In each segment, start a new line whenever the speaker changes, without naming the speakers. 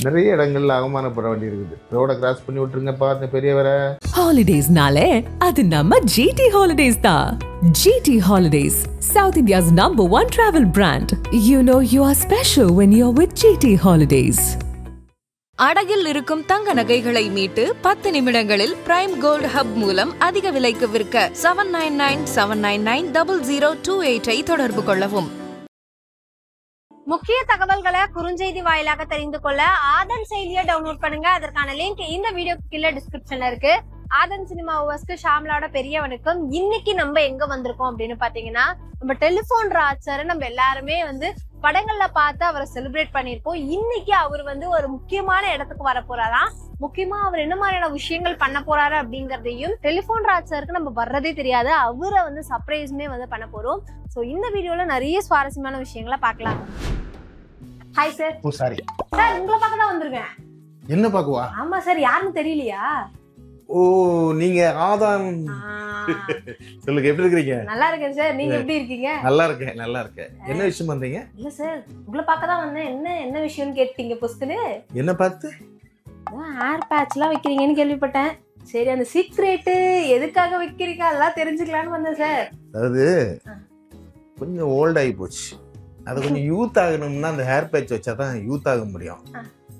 நிறைய இடங்கள்ல அவமானப்பட வேண்டியிருக்குது. ரோட கிராஸ் பண்ணி விட்டுருங்கப்பா அந்த பெரியவரை.
ஹாலிடேஸ்னாலே அது நம்ம GT Holidays தான். GT Holidays, South India's #1 travel brand. You know you are special when you're with GT Holidays.
அடகில் இருக்கும் தங்க நகைகளை மீட்டு 10 நிமிடங்களில் பிரைம் கோல்ட் ஹப் மூலம் அதிக விலைக்கு விற்க 7997990028 தொடர்பு கொள்ளவும்.
முக்கிய தகவல்களை குறுஞ்செய்தி வாயிலாக தெரிந்து கொள்ள ஆதன் செயலியை டவுன்லோட் பண்ணுங்க. அதற்கான லிங்க் இந்த வீடியோ கீழே டிஸ்கிரிப்ஷன்ல இருக்கு. ஆதன் சினிமா ஓவர்ஸ்க்கு ஷாம்லாவோட பெரிய வணக்கம். இன்னைக்கு நம்ம எங்க வந்திருக்கோம் அப்படின்னு பாத்தீங்கன்னா, நம்ம டெலிபோன் ராஜ் நம்ம எல்லாருமே படங்கள்ல பார்த்து அவரை செலிப்ரேட் பண்ணிருப்போம். இன்னைக்கு அவர் ஒரு முக்கியமான இடத்துக்கு வர போறாராம். முக்கியமா அவர் என்ன மாதிரியான விஷயங்கள் பண்ண போறாரு அப்படிங்கறதையும் டெலிபோன் ராஜ் சாருக்கு நம்ம வர்றதே தெரியாது. அவரை சர்ப்ரைஸுமே பண்ண போறோம். சோ இந்த வீடியோல நிறைய சுவாரஸ்யமான விஷயங்களை பார்க்கலாம். Hi sir.
Oh sorry
sir, உங்களை பார்க்க தான் வந்திருக்கேன்.
என்ன பாக்குவா?
ஆமா சார், யாருன்னு தெரியலையா?
ஓ நீங்க ஆதான். சொல்லுங்க, எப்படி இருக்கீங்க?
நல்லா இருக்கேன் சார், நீங்க எப்படி இருக்கீங்க?
நல்லா இருக்கேன், நல்லா இருக்கேன். என்ன விஷயம் வந்தீங்க?
இல்ல சார், உங்களை பார்க்க தான் வந்தேன். என்ன விஷயம்னு கேட்டீங்க பொஸ்துன்னு?
என்ன பார்த்து?
ஹேர் பேட்ச் எல்லாம் வைக்கிறீங்கன்னு கேள்விப்பட்டேன். சரி, அந்த சீக்ரெட் எதுக்காக வைக்கிறீங்க அதெல்லாம் தெரிஞ்சுக்கலான்னு வந்தேன் சார்.
அதாவது கொஞ்சம் ஓல்ட் ஆகி போச்சு. அது கொஞ்சம் யூத் ஆகணும்னா அந்த ஹேர் பேட்ச் வச்சாதான் யூத் ஆக முடியும்.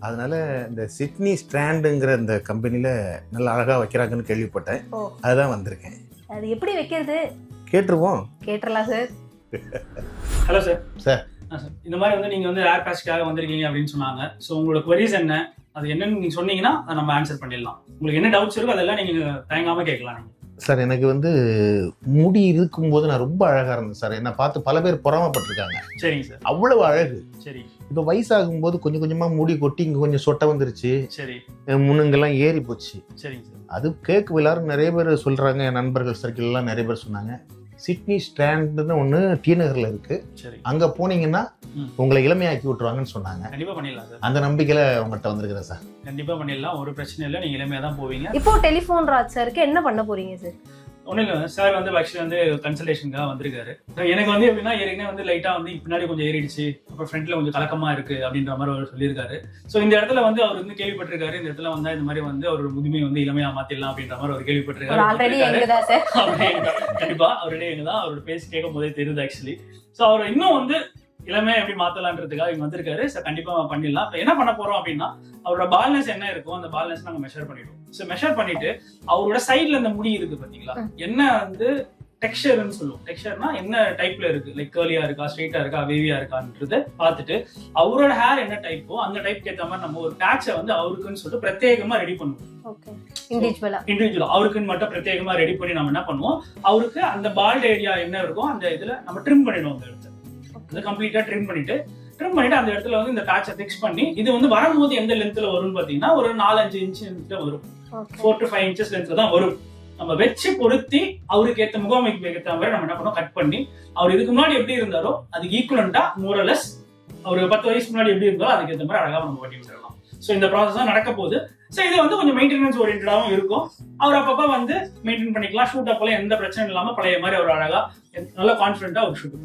அதனால இந்த சிட்னி ஸ்ட்ராண்டுங்கிற இந்த கம்பெனில நல்லா அழகா வைக்கிறாங்கன்னு கேள்விப்பட்டேன். அதுதான் வந்திருக்கேன்.
அது எப்படி வைக்கிறது
கேட்டுருவோம்.
கேட்டுறலாம் சார்.
Hello sir.
சார்
இந்த மாதிரி நீங்க ஹேர் பேட்ச்க்காக வந்திருக்கீங்க அப்படின்னு சொன்னாங்க. ஸோ உங்களோட queries என்ன, அது என்னன்னு நீங்க சொன்னீங்கன்னா அதை நம்ம ஆன்சர் பண்ணிடலாம். உங்களுக்கு என்ன டவுட்ஸ் இருக்கோ அதெல்லாம் நீங்க தயங்காம கேட்கலாம்.
சார், எனக்கு முடி இருக்கும்போது நான் ரொம்ப அழகா இருந்தேன் சார். என்னை பார்த்து பல பேர் பொறாமப்பட்டிருக்காங்க.
சரிங்க சார்.
அவ்வளவு அழகு.
சரி.
இப்போ வயசாகும் போது கொஞ்சம் கொஞ்சமா முடி கொட்டி இங்க கொஞ்சம் சொட்டை வந்துருச்சு.
சரி.
முன்னுங்கெல்லாம் ஏறி போச்சு.
சரிங்க சார்.
அது கேட்க எல்லாரும் நிறைய பேர் சொல்றாங்க. என் நண்பர்கள் சர்க்கிள் எல்லாம் நிறைய பேர் சொன்னாங்க, சிட்னி ஸ்ட்ராண்ட்னு ஒன்று டி நகர்ல இருக்கு, அங்க போனீங்கன்னா உங்களை இளமையாக்கி விட்டுருவாங்கன்னு சொன்னாங்க.
கண்டிப்பா பண்ணிடலாம் சார். அந்த
நம்பிக்கையில உங்கள்கிட்ட வந்திருக்கிறேன் சார்.
கண்டிப்பா பண்ணிடலாம், ஒரு பிரச்சனை இல்லை. நீங்க இளமையா தான் போவீங்க.
இப்போ டெலிபோன் ராஜ் சாருக்கு என்ன பண்ண போறீங்க சார்?
ஒன்றும் இல்லை சார், ஆக்சுவலி கன்சல்டேஷனுக்காக வந்திருக்காரு. எனக்கு எப்படின்னா ஏற்கனவே லைட்டா பின்னாடி கொஞ்சம் ஏறிடுச்சு, அப்புறம் ஃப்ரண்ட்ல கொஞ்சம் கலக்கமா இருக்கு அப்படின்ற மாதிரி அவர் சொல்லியிருக்காரு. ஸோ இந்த இடத்துல அவர் கேள்விப்பட்டிருக்காரு. இந்த இடத்துல இந்த மாதிரி அவர் முதுமை இளமையா மாத்திடலாம் அப்படின்ற மாதிரி அவர் கேள்விப்பட்டிருக்காரு. கண்டிப்பா அவருடைய எங்கதான் அவரோட பேசி கேட்கும் போதே தெரியுது ஆக்சுவலி. ஸோ அவர் இன்னும் இளமையா எப்படி மாத்தலான்றதுக்காக இங்க வந்திருக்காரு. ஸோ கண்டிப்பா பண்ணிடலாம். இப்போ என்ன பண்ண போறோம் அப்படின்னா, அவரோட பால்னஸ் என்ன இருக்கும் அந்த பால்னஸ் நாங்க மெஷர் பண்ணிடுவோம். ஸோ மெஷர் பண்ணிட்டு அவரோட சைட்ல இந்த முடி இருக்கு பாத்தீங்களா, என்ன டெக்ஸ்சர்னு சொல்லுவோம். டெக்ஸ்சர்னா என்ன டைப்ல இருக்கு, லைக் கர்லியா இருக்கா, ஸ்ட்ரெயிட்டா இருக்கா, வேவியா இருக்கான்றத பார்த்துட்டு அவரோட ஹேர் என்ன டைப்போ அந்த டைப்க்கு ஏற்ற மாதிரி நம்ம ஒரு பேட்சை அவருக்குன்னு சொல்லிட்டு பிரத்யேகமா ரெடி பண்ணுவோம். இண்டிவிஜுவலா அவருக்குன்னு மட்டும் பிரத்யேகமா ரெடி பண்ணி நம்ம என்ன பண்ணுவோம், அவருக்கு அந்த பால்ட் ஏரியா என்ன இருக்கோ அந்த இதுல நம்ம ட்ரிம் பண்ணிடுவோம். அந்த இடத்துல கம்ப்ளீட்டா ட்ரிம் பண்ணிட்டு அந்த இடத்துல இந்த பேட்சை ஃபிக்ஸ் பண்ணி இது வரும்போது எந்த லென்த்ல வரும்னு பாத்தீங்கன்னா ஒரு 4-5 இன்ச் வரும். 4 to 5 inches லென்த்ல தான் வரும். நம்ம வச்சு பொருத்தி அவருக்கு ஏற்ற முகாமைக்கு ஏற்ற மாதிரி நம்ம என்ன பண்ணோம், கட் பண்ணி அவர் இதுக்கு முன்னாடி எப்படி இருந்தாரோ அதுக்கு ஈக்குவலண்டா மோரலஸ் ஒரு 10 வயசுக்கு முன்னாடி எப்படி இருந்தாரோ அதுக்கு ஏற்ற மாதிரி அழகா நம்ம பண்ணி விட்டுறலாம். ஸோ இந்த ப்ராசஸ் தான் நடக்க போகுது. ஸோ இது கொஞ்சம் மெயின்டெனன்ஸ் ஓரியன்டாவும் இருக்கும். அவர் அப்பப்போ மெயின்டைன் பண்ணிக்கலாம். ஷூட் அப்போல எந்த பிரச்சனை இல்லாம பழைய மாதிரி அவர் அழகா நல்லா கான்ஃபிடென்ட்டா ஒரு ஷூட்.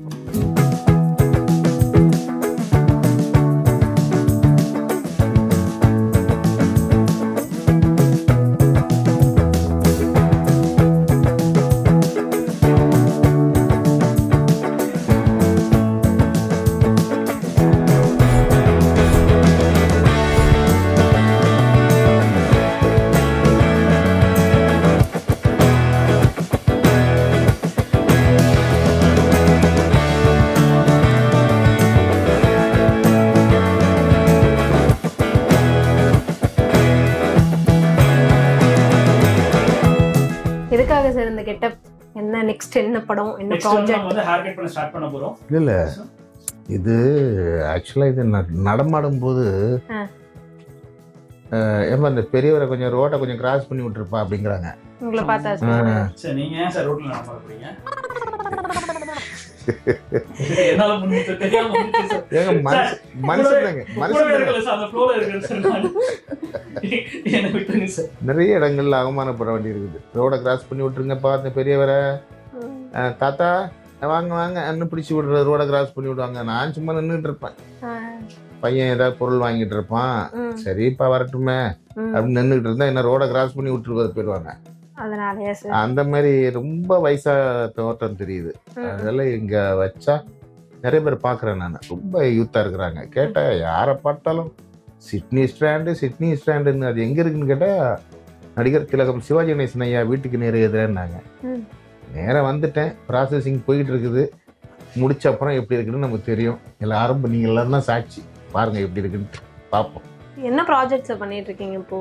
எதுக்காக சார் இந்த கெட்டப்? என்ன நெக்ஸ்ட் என்ன படம், என்ன ப்ராஜெக்ட்?
ஹேர் கட் பண்ண ஸ்டார்ட் பண்ண போறோம்.
இல்ல இது ஆக்சுவலா இது நடமாடும் போது ஏமா இந்த பெரியவரை கொஞ்சம் ரோட்டை கொஞ்சம் கிராஸ் பண்ணி விட்டுருப்பா அப்படிங்கிறாங்க.
உங்களை பார்த்தா
சார் நீங்க ஏன் சார் ரோட்ல நடந்து போறீங்க?
நிறைய இடங்கள்ல அவமானப்பட வேண்டியிருக்குது. ரோட கிராஸ் பண்ணி விட்டுருங்கப்பா அந்த பெரியவரை. தாத்தா வாங்க வாங்க அண்ணன் பிடிச்சி விடுற ரோட கிராஸ் பண்ணி விடுவாங்க. நான் சும்மா நின்றுட்டு இருப்பேன். பையன் ஏதாவது பொருள் வாங்கிட்டு இருப்பான், சரிப்பா வரட்டுமே அப்படின்னு நின்றுட்டு இருந்தா என்ன ரோட கிராஸ் பண்ணி விட்டுருவது போயிடுவாங்க.
அதனாலயா சார்?
அந்த மாதிரி ரொம்ப வயசா தோட்டம் தெரியுது. அதனால இங்க வச்சா நிறைய பேர் பாக்குறேன் நான், ரொம்ப யூத்தா இருக்கிறாங்க. கேட்டா யாரை பார்த்தாலும் சிட்னி ஸ்டாண்டுன்னு அது எங்க இருக்குன்னு கேட்டா நடிகர் திலகம் சிவாஜி கணேசன் ஐயா வீட்டுக்கு நேரம் எதிரானாங்க. நேரம் வந்துட்டேன், ப்ராசஸிங் போயிட்டு இருக்குது. முடிச்ச அப்புறம் எப்படி இருக்குன்னு நமக்கு தெரியும். எல்லாரும் நீங்க எல்லாரும் தான் சாட்சி, பாருங்க எப்படி இருக்குன்னு பார்ப்போம்.
என்ன ப்ராஜெக்ட்ஸ் பண்ணிட்டு இருக்கீங்க இப்போ?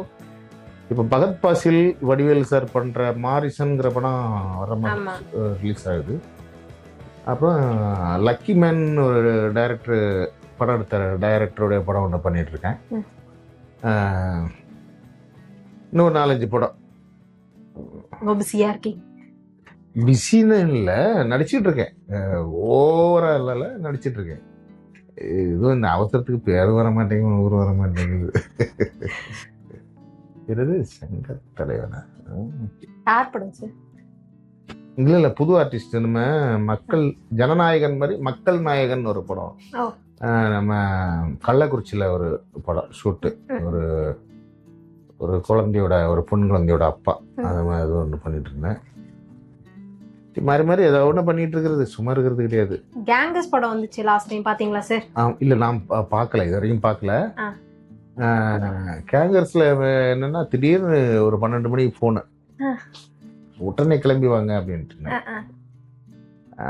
பகத் பாசில் வடிவேல் சார் பண்ற மாரிசன்ங்கிற படம் வர மாதிரி ரிலீஸ் ஆகுது. அப்புறம் லக்கி மேன் ஒரு படம் எடுத்த டைரக்டருடைய படம் ஒன்று பண்ணிட்டு இருக்கேன். இன்னும் 4-5 படம்.
பிஸியா இருக்கீங்க?
பிஸின்னு இல்லை, நடிச்சிட்டு இருக்கேன். ஓவரா இல்லை, நடிச்சிட்டு இருக்கேன். இதுவும் இந்த அவசரத்துக்கு பேர் வர மாட்டேங்குது, ஊர் வர மாட்டேங்குது. சங்க தலைவனா
யார் படம் சார்?
இல்ல புது ஆர்டிஸ்ட். நம்ம மக்கள் ஜனநாயகன் மாதிரி மக்கள் நாயகன் ஒரு படம், நம்ம கள்ளக்குறிச்சியில ஒரு படம் ஷூட்டு. ஒரு குழந்தையோட, ஒரு பொன் குழந்தையோட அப்பா, அந்த மாதிரி ஒன்று பண்ணிட்டு இருந்தேன். மாதிரி ஏதாவது ஒன்று பண்ணிட்டு இருக்கிறது, சும்மா இருக்கிறது கிடையாது.
கேங்கஸ் படம் வந்துச்சு லாஸ்ட் டைம், பாத்தீங்களா சார்?
இல்ல நான் பார்க்கல, இது வரைக்கும் பார்க்கல. கேங்கர்ஸ்ல என்னன்னா திடீர்னு ஒரு 12 மணிக்கு போனேன், உடனே கிளம்பி வாங்க அப்படின்ட்டு.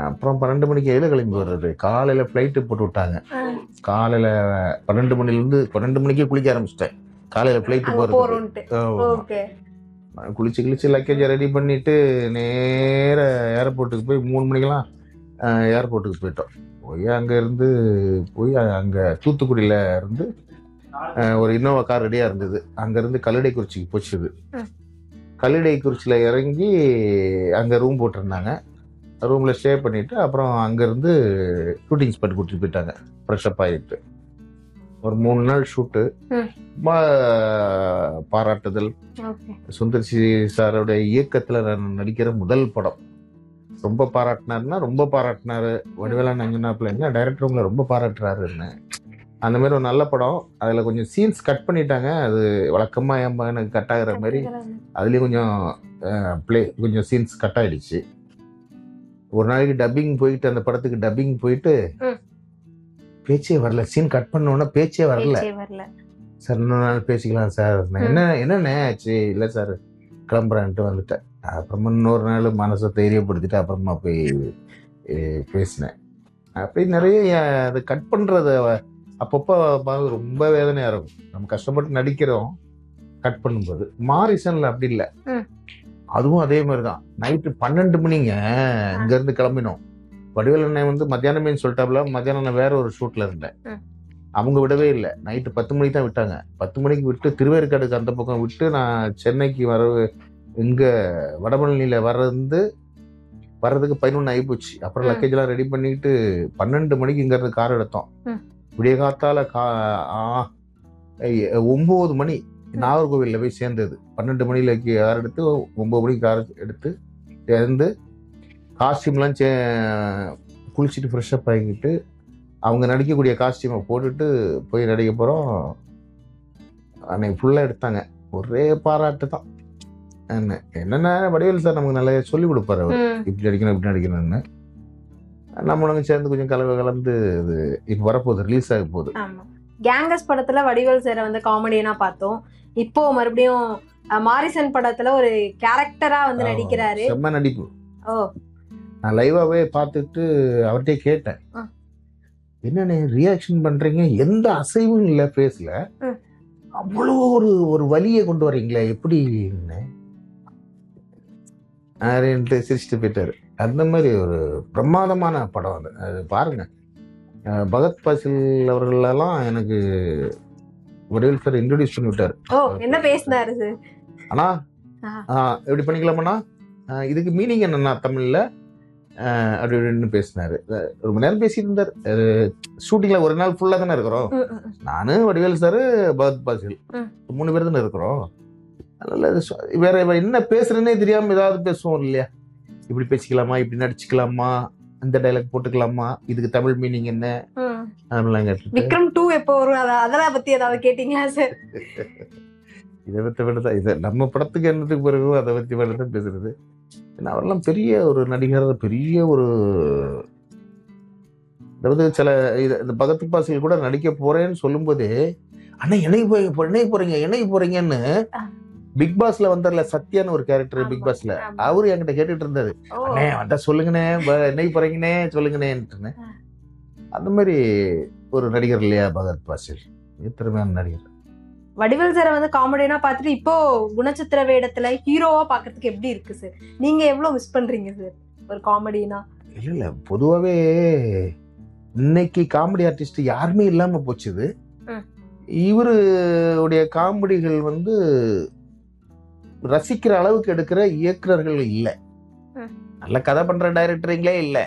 அப்புறம் 12 மணிக்கு எதில் கிளம்பி வர்றது? காலையில ஃப்ளைட்டு போட்டு விட்டாங்க. காலையில 12 மணிலேருந்து 12 மணிக்கே குளிக்க ஆரம்பிச்சிட்டேன். காலையில ஃப்ளைட்டு போறது, குளிச்சு லக்கேஜை ரெடி பண்ணிட்டு நேர ஏர்போர்ட்டுக்கு போய் 3 மணிக்கெல்லாம் ஏர்போர்ட்டுக்கு போயிட்டோம். போய் அங்கே தூத்துக்குடியில் இருந்து ஒரு இன்னோவா கார் ரெடியாக இருந்தது. அங்கேருந்து கல்லடைக்குறிச்சிக்கு போச்சுது. கல்லடைக்குறிச்சியில் இறங்கி அங்கே ரூம் போட்டிருந்தாங்க. ரூமில் ஸ்டே பண்ணிவிட்டு அப்புறம் அங்கேருந்து ஷூட்டிங் ஸ்பாட் கூட்டிட்டு போயிட்டாங்க. ஃப்ரெஷ்அப் ஆகிட்டு ஒரு 3 நாள் ஷூட்டு. பாராட்டுதல். சுந்தர்சி சாரோடைய இயக்கத்தில் நான் நடிக்கிற முதல் படம். ரொம்ப பாராட்டினாருன்னா ரொம்ப பாராட்டினாரு. வடிவேலா நஞ்சுனாப்புல என்ன டைரக்டர் ரூமில் ரொம்ப பாராட்டுறாருன்னு. அந்த மாதிரி ஒரு நல்ல படம். அதில் கொஞ்சம் சீன்ஸ் கட் பண்ணிட்டாங்க. அது வழக்கமாக என் எனக்கு கட் ஆகிற மாதிரி அதுலேயும் கொஞ்சம் சீன்ஸ் கட் ஆகிடுச்சு. ஒரு நாளைக்கு டப்பிங் போயிட்டு, அந்த படத்துக்கு டப்பிங் போயிட்டு பேச்சே வரல. சீன் கட் பண்ணோன்னா பேச்சே வரல. சார் இன்னொரு நாள் பேசிக்கலாம் சார். என்னண்ணே ஆச்சு? இல்லை சார் கிளம்புறான்ட்டு வந்துட்டேன். அப்புறமா இன்னொரு நாள் மனசை தைரியப்படுத்திட்டு அப்புறமா போய் பேசினேன். அப்படி நிறைய அது கட் பண்ணுறத அப்பப்போ ரொம்ப வேதனையாக இருக்கும். நம்ம கஷ்டப்பட்டு நடிக்கிறோம், கட் பண்ணும்போது. மாரிசன்ல அப்படி இல்லை. அதுவும் அதே மாதிரி தான். நைட்டு 12 மணிங்க இங்கேருந்து கிளம்பினோம். வடிவேல் அண்ணன் மத்தியானமே சொல்லிட்டாப்புல. மத்தியானம் நான் வேற ஒரு ஷூட்ல இருந்தேன். அவங்க விடவே இல்லை. நைட்டு 10 மணிக்கு தான் விட்டாங்க. 10 மணிக்கு விட்டு திருவேற்காடுக்கு அந்த பக்கம் விட்டு நான் சென்னைக்கு இங்கே வடபழனியில வர்றதுக்கு 11 ஆகிப்போச்சு. அப்புறம் லக்கேஜெல்லாம் ரெடி பண்ணிட்டு 12 மணிக்கு இங்கேருந்து கார் எடுத்தோம். விடிய காத்தால 9 மணி நாகர்கோவிலில் போய் சேர்ந்தது. 12 மணியில் கார் எடுத்து 9 மணிக்கு கார் எடுத்து இருந்து காஸ்டியூம்லாம் குளிச்சுட்டு ஃப்ரெஷ்அப் ஆகிக்கிட்டு அவங்க நடிக்கக்கூடிய காஸ்டியூமை போட்டுட்டு போய் நடிக்க போகிறோம். அன்னைக்கு ஃபுல்லாக எடுத்தாங்க. ஒரே பாராட்டு தான். என்னென்ன வடிவேல் சார் நமக்கு நல்லா சொல்லி கொடுப்பாரு. அவர் இப்படி நடிக்கணும் இப்படி நடிக்கணும்னு. நம்மளும் சேர்ந்து கொஞ்சம் கலந்து இது இப்போ வரப்போகுது, ரிலீஸ் ஆக போகுது.
கேங்கஸ் படத்துல வடிவேல் சாரை காமெடியனா பார்த்தோம். இப்போ மறுபடியும் மாரிசன் படத்துல ஒரு கேரக்டரா நடிக்கிறாரு.
செம்ம நடிப்பு. நான் லைவாவே பார்த்துட்டு அவர்கிட்ட கேட்டேன், என்னன்னு ரியாக்ஷன் பண்றீங்க, எந்த அசைவும் இல்லை ஃபேஸ்ல, அவ்வளோ ஒரு வலியை கொண்டு வர்றீங்களே எப்படி சிரிச்சுட்டு போயிட்டாரு. அந்த மாதிரி ஒரு பிரமாதமான படம் அது பாருங்க. பகத் பாசில் அவர்களெல்லாம் எனக்கு வடிவேல் சார் இன்ட்ரோடியூஸ் பண்ணி விட்டாரு.
என்ன பேசினாரு சார்?
ஆனா எப்படி பண்ணிக்கலாமண்ணா, இதுக்கு மீனிங் என்னன்னா தமிழ்ல அப்படின்னு பேசினாரு. ரொம்ப நேரம் பேசிட்டு இருந்தார். ஷூட்டிங்ல ஒரு நாள் ஃபுல்லா தானே இருக்கிறோம். நானு வடிவேல் சாரு பகத் பாசில் 3 பேர் தானே இருக்கிறோம். அதனால வேற என்ன பேசுறேன்னே தெரியாம ஏதாவது பேசுவோம் இல்லையா, இப்படி பேசிக்கலாமா இப்படி நடிச்சுக்கலாமா இந்த டைலாக் போட்டுக்கலாமா, இதுக்கு தமிழ் மீனிங் என்ன, அதெல்லாம் கேட்டு
விக்ரம் 2 எப்போ வரும் அதெல்லாம் பத்தி ஏதாவது கேட்டீங்களா சார்?
இதை பற்றி விடதான் இதை நம்ம படத்துக்கு என்னத்துக்கு பிறகு அதை பற்றி விடதான் பேசுறது. ஏன்னா அவரெல்லாம் பெரிய ஒரு நடிகர், பெரிய ஒரு அதாவது சில இந்த பகத் பாசில் கூட நடிக்க போறேன்னு சொல்லும் போதே அண்ணா என்னைக்கு போறீங்கன்னு பிக் பாஸ்ல வந்தார்ல சத்யான்னு ஒரு கேரக்டர் பிக் பாஸ்ல, அவரு என்கிட்ட கேட்டுட்டு இருந்தாரு, அண்ணே வந்தா சொல்லுங்கண்ணே என்னைக்கு போறீங்கன்னே சொல்லுங்கண்ணேன்னு. அந்த மாதிரி ஒரு நடிகர் இல்லையா பகத் பாசில், திறமையான நடிகர்.
வடிவேல் சாரை வந்து காமெடினா பார்த்துட்டு இப்போ குணச்சித்திர வேடத்துல ஹீரோவா பாக்குறதுக்கு எப்படி இருக்கு சார்? நீங்க எவ்வளவு மிஸ் பண்றீங்க சார் ஒரு காமெடினா?
இல்ல பொதுவாவே இன்னைக்கு காமெடி ஆர்டிஸ்ட் யாருமே இல்லாம போச்சுது. இவருடைய காமெடிகள் வந்து ரசிக்கிற அளவுக்கு எடுக்கிற இயக்குனர்கள் இல்ல, நல்ல கதை பண்ற டைரக்டருங்களே இல்ல,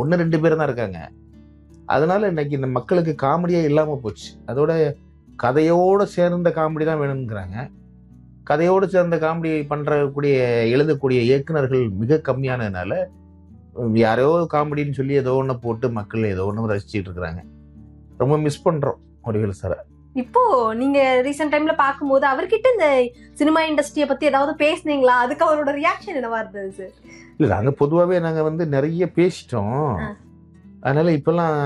1-2 பேர் தான் இருக்காங்க. அதனால இன்னைக்கு இந்த மக்களுக்கு காமெடியே இல்லாம போச்சு. அதோட கதையோடு சேர்ந்த காமெடி தான் வேணுங்கிறாங்க. கதையோடு சேர்ந்த காமெடி எழுதக்கூடிய இயக்குனர்கள் மிக கம்மியானதுனால யாரையோ காமெடின்னு சொல்லி ஏதோ ஒன்று போட்டு மக்கள் ஏதோ ஒன்று ரசிச்சுட்டு இருக்கிறாங்க. ரொம்ப மிஸ் பண்றோம் வடிவேல் சார்.
இப்போ நீங்க ரீசெண்ட் டைம்ல பாக்கும்போது அவர்கிட்ட இந்த சினிமா இண்டஸ்ட்ரியை பத்தி ஏதாவது பேசுனீங்களா? அதுக்கு அவரோட ரியாக்ஷன் என்னவா இருந்தது சார்?
இல்ல நாங்க பொதுவாகவே நாங்க வந்து நிறைய பேசிட்டோம். அதனால இப்பெல்லாம்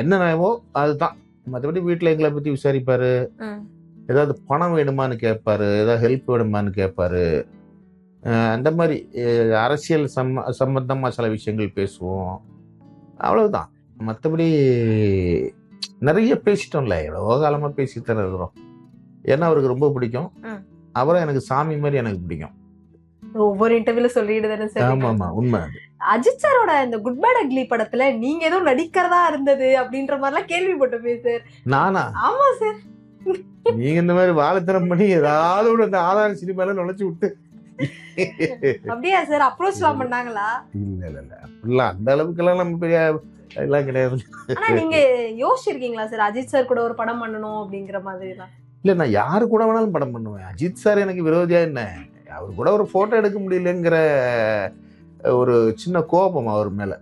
என்னவோ அதுதான், மற்றபடி வீட்டில் எங்களை பற்றி விசாரிப்பாரு, ஏதாவது பணம் வேணுமான்னு கேட்பாரு, ஏதாவது ஹெல்ப் வேணுமான்னு கேட்பாரு. அந்த மாதிரி அரசியல் சம்பந்தமா சில விஷயங்கள் பேசுவோம், அவ்வளவுதான். மற்றபடி நிறைய பேசிட்டோம்ல, எவ்வளவோ காலமா பேசிட்டு தானே இருக்கிறோம். ஏன்னா அவருக்கு ரொம்ப பிடிக்கும், அவரை எனக்கு சாமி மாதிரி எனக்கு பிடிக்கும்.
ஒவ்வொரு இன்டர்வியூல சொல்லிடுதானே சார்?
ஆமா ஆமா உண்மை.
அஜித் சாரோட இந்த குட் பேட் அக்லி படத்துல நீங்க ஏதோ நடிக்கிறதா இருந்தது அப்படின்ற மாதிரிலாம் கேள்விப்பட்டோமே சார்.
நானா?
ஆமா சார்.
நீங்க இந்த மாதிரி வாழைத்தனம் பண்ணி ஏதாவது ஒரு அந்த ஆதார சினிமால நுழைச்சு விட்டு
அப்படியா சார் அப்ரோச் எல்லாம் பண்ணாங்களா?
இல்ல அப்படிலாம் அந்த அளவுக்கு எல்லாம் நம்ம பெரிய எல்லாம் கிடையாது.
ஆனா நீங்க யோசிச்சிருக்கீங்களா சார் அஜித் சார் கூட ஒரு படம் பண்ணணும் அப்படிங்கிற மாதிரி எல்லாம்?
இல்ல நான் யாரு கூட வேணாலும் படம் பண்ணுவேன். அஜித் சார் எனக்கு விரோதியா என்ன, அவர் கூட ஒரு போட்டோ எடுக்க முடியலங்கிற ஒரு சின்ன கோபம் அவர் மேல.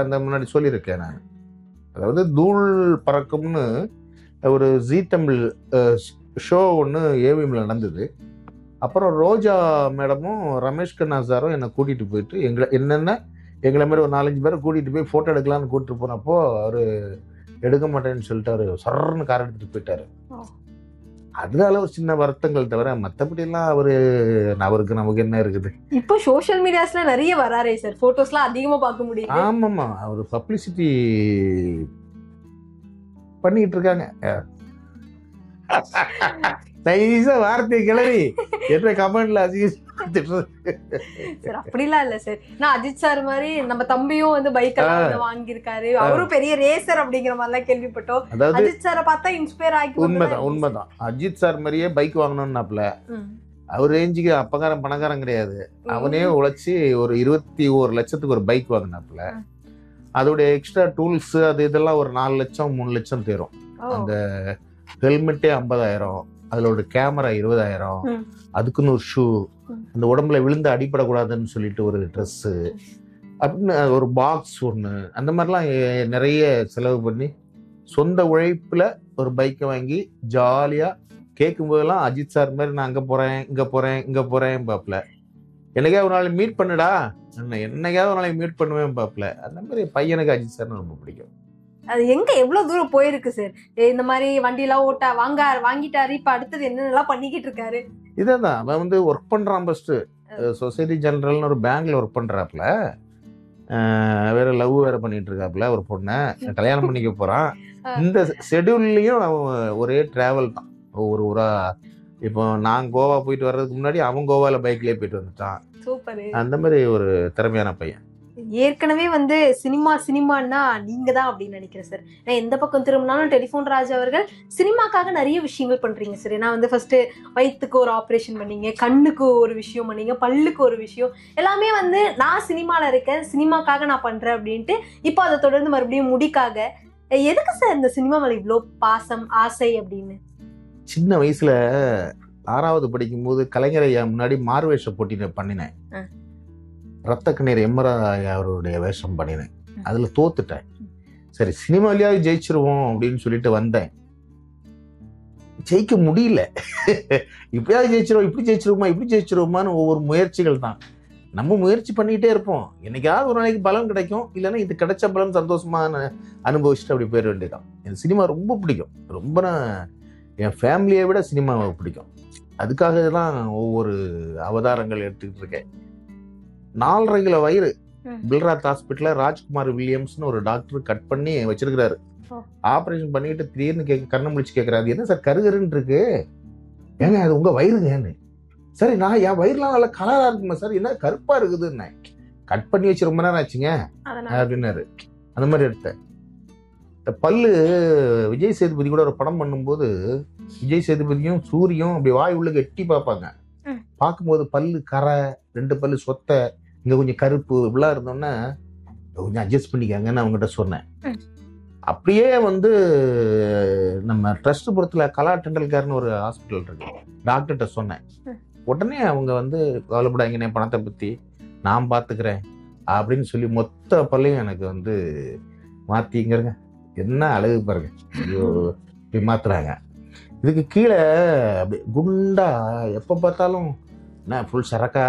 அந்த முன்னாடி சொல்லியிருக்கேன் நான். அதாவது தூள் பறக்கும்னு ஒரு ஜீ தமிழ் ஷோ ஒன்று ஏவிஎம்ல நடந்தது. அப்புறம் ரோஜா மேடமும் ரமேஷ் கண்ணா சாரும் என்னை கூட்டிட்டு போயிட்டு எங்களை மாதிரி ஒரு 4-5 பேரை கூட்டிட்டு போய் போட்டோ எடுக்கலான்னு கூட்டிட்டு போனப்போ அவரு எடுக்க மாட்டேன்னு சொல்லிட்டு அவரு சரன்னு கார் எடுத்துட்டு போயிட்டாரு. அதனால ஒரு சின்ன வருத்தங்கள் தவிர மற்றபடி எல்லாம் அவருக்கு நமக்கு என்ன இருக்குது.
இப்போ சோஷியல் மீடியாஸ்ல நிறைய வராரே சார், போட்டோஸ்லாம் அதிகமா பார்க்க முடியும்.
ஆமாமா அவர் பப்ளிசிட்டி பண்ணிட்டு இருக்காங்க. நைஸா வார்த்தை கிளறி என்ன கமெண்ட்ல
சார் அப்படிலாம் இல்ல சார். நான் அஜித் சார் மாதிரி நம்ம தம்பியும் வந்து பைக் எல்லாம் வாங்கியிருக்காரு, அவரும் பெரிய ரேசர் அப்படிங்கிற மாதிரி எல்லாம் கேள்விப்பட்டோம். அஜித் சாரை பார்த்தா இன்ஸ்பயர் ஆகி.
உண்மைதான் அஜித் சார் மாதிரியே பைக் வாங்கணும்னாப்ல. அவர் ரேஞ்சுக்கு அப்பகாரம் பணக்காரன் கிடையாது, அவனே உழைச்சி ஒரு 21 லட்சத்துக்கு ஒரு பைக் வாங்கினாப்ல. அதோடைய எக்ஸ்ட்ரா டூல்ஸ் அது இதெல்லாம் ஒரு 4 லட்சம் 3 லட்சம் தேரும். அந்த ஹெல்மெட்டே 50,000, அதுல ஒரு கேமரா 20,000, அதுக்குன்னு ஒரு ஷூ, அந்த உடம்புல விழுந்து அடிப்படக்கூடாதுன்னு சொல்லிட்டு ஒரு ட்ரெஸ்ஸு அப்படின்னு ஒரு பாக்ஸ் ஒன்று, அந்த மாதிரிலாம் நிறைய செலவு பண்ணி சொந்த உழைப்புல ஒரு பைக்கை வாங்கி ஜாலியா கேட்கும் போதெல்லாம் அஜித் சார் மாதிரி நான் இங்க போறேன் பாப்புல. என்னைக்காவது ஒரு நாள் மீட் பண்ணுடா, என்னைக்காவது ஒரு நாளைக்கு மீட் பண்ணுவேன் பாப்புல. அந்த மாதிரி பையனுக்கு அஜித் சார்னு ரொம்ப பிடிக்கும்.
அது எங்க எவ்வளவு தூரம் போயிருக்கு சார்? இந்த மாதிரி வண்டியெல்லாம் வாங்கிட்டாரு, இப்ப அடுத்தது என்னென்னலாம் பண்ணிக்கிட்டு இருக்காரு?
இதான் அவன் வந்து ஒர்க் பண்றான். ஃபர்ஸ்ட் சொசைட்டி ஜெனரல்னு ஒரு பேங்க்ல ஒர்க் பண்றாப்புல, வேற லவ் வேற பண்ணிட்டு இருக்காப்புல ஒரு பொண்ணை, கல்யாணம் பண்ணிக்க போறான். இந்த ஷெடியூல்லையும் அவன் ஒரே டிராவல் தான் ஒவ்வொரு ஊரா. இப்போ நான் கோவா போயிட்டு வர்றதுக்கு முன்னாடி அவன் கோவால பைக்லயே போயிட்டு வந்துட்டான்.
சூப்பர்.
அந்த மாதிரி ஒரு திறமையான பையன்.
ஏற்கனவே வந்து சினிமான்னா நீங்க தான் அப்படின்னு நினைக்கிறேன் சார். நான் எந்த பக்கம் திரும்பினாலும் டெலிஃபோன் ராஜ் அவர்கள் சினிமாக்காக நிறைய விஷயங்கள் பண்றீங்க சார். நான் வந்து ஃபர்ஸ்ட் வயிற்றுக்கு ஒரு ஆப்ரேஷன் பண்ணீங்க, கண்ணுக்கு ஒரு விஷயம் பண்ணீங்க, பல்லுக்கு ஒரு விஷயம், எல்லாமே வந்து நான் சினிமால இருக்கேன், சினிமாக்காக நான் பண்றேன் அப்படின்ட்டு. இப்போ அதை தொடர்ந்து மறுபடியும் முடிக்காக. எதுக்கு சார் இந்த சினிமா மேல இவ்வளோ பாசம் ஆசை அப்படின்னு?
சின்ன வயசுல 6வது படிக்கும்போது கலைஞர் ஐயா முன்னாடி மார்வேஷ போட்டி பண்ணினேன். ரத்த கண்ணீர் எம்ஆர்ஐ அவருடைய வேஷம் பண்ணினேன். அதில் தோத்துட்டேன். சரி சினிமாலேயாவது ஜெயிச்சிருவோம் அப்படின்னு சொல்லிட்டு வந்தேன். ஜெயிக்க முடியல. இப்படியாவது ஜெயிச்சிருவோம், இப்படி ஜெயிச்சிருவோமா, இப்படி ஜெயிச்சிருவோமான்னு ஒவ்வொரு முயற்சிகள் தான். நம்ம முயற்சி பண்ணிக்கிட்டே இருப்போம். என்னைக்காவது ஒரு நாளைக்கு பலன் கிடைக்கும். இல்லைன்னா இது கிடைச்ச பலன் சந்தோஷமா அனுபவிச்சுட்டு அப்படி போயிட வேண்டியதான். எனக்கு சினிமா ரொம்ப பிடிக்கும். ரொம்ப என் ஃபேமிலியை விட சினிமாவை பிடிக்கும். அதுக்காக தான் ஒவ்வொரு அவதாரங்கள் எடுத்துக்கிட்டு இருக்கேன். 4.5 கிலோ வயிறு பில்ராத் ஹாஸ்பிட்டலில் ராஜ்குமார் வில்லியம்ஸ்னு ஒரு டாக்டர் கட் பண்ணி வச்சிருக்கிறாரு. ஆப்ரேஷன் பண்ணிட்டு திடீர்னு கண்ணை முடிச்சு கேட்குறாரு, என்ன சார் கருகருன்னு இருக்கு, ஏங்க அது உங்க வயிறுங்கன்னு. சரி நான் என் வயிறுலாம் நல்லா கலரா இருக்குமா சார், என்ன கருப்பா இருக்குதுன்னு. கட் பண்ணி வச்சு ரொம்ப நேரம் ஆச்சுங்க அப்படின்னாரு. அந்த மாதிரி எடுத்தேன். இந்த பல்லு விஜய் சேதுபதி கூட ஒரு படம் பண்ணும்போது விஜய் சேதுபதியும் சூரியும் அப்படி வாய் உள்ள எட்டி பார்ப்பாங்க. பார்க்கும்போது பல்லு கரை, 2 பல்லு சொத்த, இங்க கொஞ்சம் கருப்பு இப்படிலாம் இருந்தோன்னா கொஞ்சம் அட்ஜஸ்ட் பண்ணிக்காங்கன்னு அவங்ககிட்ட சொன்னேன். அப்படியே வந்து நம்ம ட்ரஸ்ட்புரத்தில் கலா டெண்டல்கர்னு ஒரு ஹாஸ்பிட்டல் இருக்கு, டாக்டர்கிட்ட சொன்னேன். உடனே அவங்க வந்து கவலைப்படாதீங்க, பணத்தை பற்றி நான் பார்த்துக்கிறேன் அப்படின்னு சொல்லி மொத்த பல்லையும் எனக்கு வந்து மாற்றிங்கிறங்க. என்ன அழகு பாருங்க, இப்படி மாத்துறாங்க. இதுக்கு கீழே அப்படி குண்டா எப்போ பார்த்தாலும் என்ன ஃபுல் சரக்கா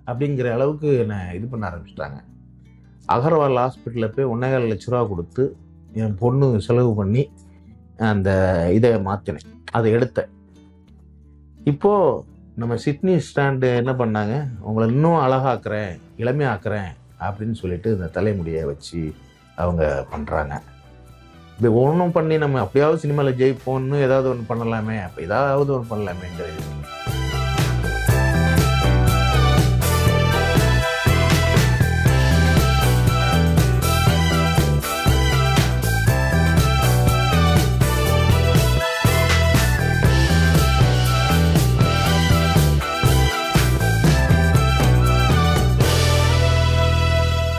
அப்படிங்கிற அளவுக்கு என்னை இது பண்ண ஆரம்பிச்சிட்டாங்க. அகர்வால் ஹாஸ்பிட்டலில் போய் 1.25 லட்ச ரூபா கொடுத்து என் பொண்ணு செலவு பண்ணி அந்த இதை மாற்றினேன், அதை எடுத்தேன். இப்போது நம்ம சிட்னி ஸ்டாண்டு என்ன பண்ணாங்க, உங்களை இன்னும் அழகாக்குறேன், இளமையாக்குறேன் அப்படின்னு சொல்லிட்டு இந்த தலைமுடியை வச்சு அவங்க பண்ணுறாங்க. இப்படி ஒன்றும் பண்ணி நம்ம அப்படியாவது சினிமாவில் ஜெயிப்போம்னு ஏதாவது ஒன்று பண்ணலாமே, அப்போ ஏதாவது ஒன்று பண்ணலாமேங்கிறது.